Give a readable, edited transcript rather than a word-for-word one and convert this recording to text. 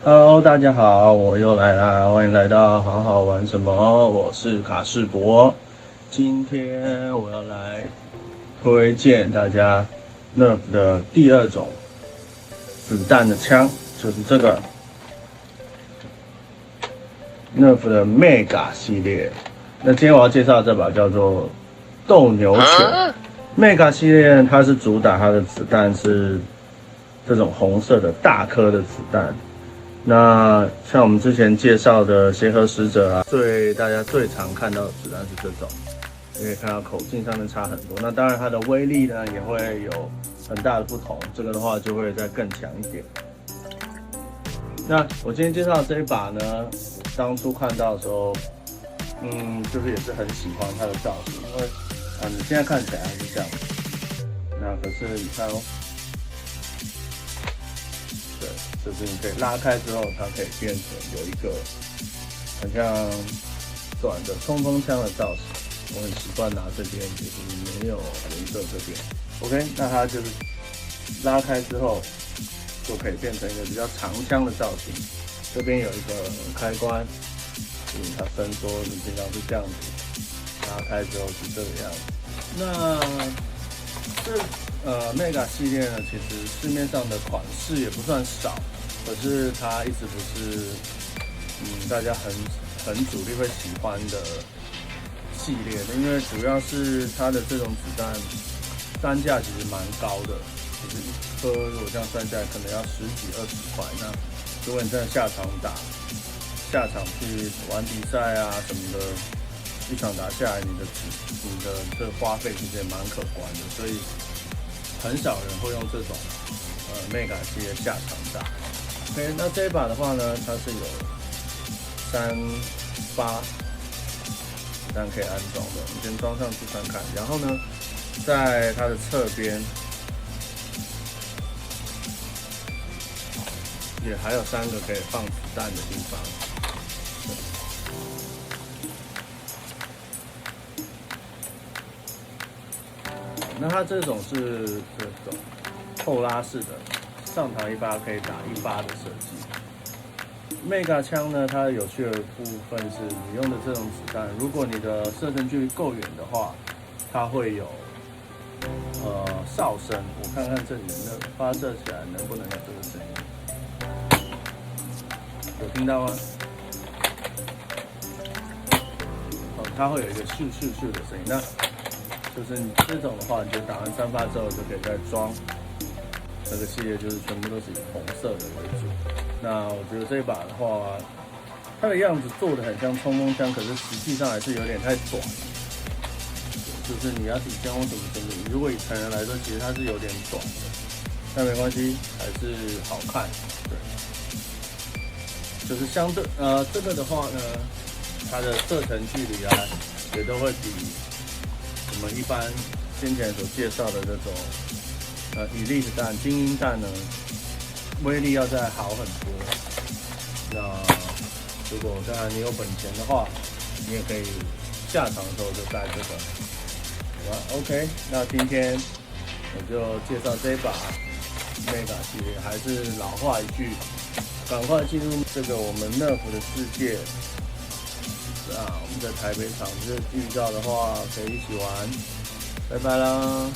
Hello，大家好，我又来啦，欢迎来到好好玩什么？我是卡士博，今天我要来推荐大家 Nerf 的第二种子弹的枪，就是这个 Nerf 的 Mega 系列。那今天我要介绍这把叫做斗牛犬。Mega 系列它是主打它的子弹是这种红色的大颗的子弹。那像我们之前介绍的协和使者啊，大家最常看到的子弹是这种，可以看到口径上面差很多。那当然它的威力呢也会有很大的不同，这个的话就会再更强一点。那我今天介绍的这一把呢，当初看到的时候，就是也是很喜欢它的造型，因为你现在看起来还是这样，那可是你看哦。对，就是你可以拉开之后，它可以变成有一个很像短的冲锋枪的造型。我很习惯拿这边，就是没有颜色这边。OK， 那它就是拉开之后，就可以变成一个比较长枪的造型。这边有一个开关，它伸缩，你平常是这样子，拉开之后是这个样子。那Mega 系列呢，其实市面上的款式也不算少，可是它一直不是大家很主力会喜欢的系列的，因为主要是它的这种子弹单价其实蛮高的，就是一颗如果这样算下来可能要10几20块。那如果你真的下场去玩比赛啊什么的，一场打下来，你的这个花费其实也蛮可观的，所以很少人会用这种Mega 系列下场打。OK， 那这一把的话呢，它是有3发子弹可以安装的，我们先装上去看看。然后呢，在它的侧边也还有3个可以放子弹的地方。那它这种是这种后拉式的，上膛1发可以打1发的设计。Mega 枪呢，它有趣的部分是你用的这种子弹，如果你的射程距离够远的话，它会有哨声。我看看这里能发射起来能不能有这个声音，有听到吗？它会有一个咻咻咻的声音。那就是你这种的话，你就打完3发之后就可以再装。这个系列就是全部都是以红色的为主。那我觉得这一把的话，它的样子做的很像冲锋枪，可是实际上还是有点太短了。就是你要抵枪或什么什么，如果以成人来说，其实它是有点短的。但没关系，还是好看。对，就是相对这个的话呢，它的射程距离啊，也都会比我们一般先前所介绍的这种Elite 弹、精英弹呢，威力要再好很多。那如果当然你有本钱的话，你也可以下场的时候就带这个。好吧 ，OK， 那今天我就介绍这一把 Mega 系列，还是老话一句，赶快进入这个我们 Nerf 的世界。我们在台北场这预告的话，可以一起玩，拜拜啦。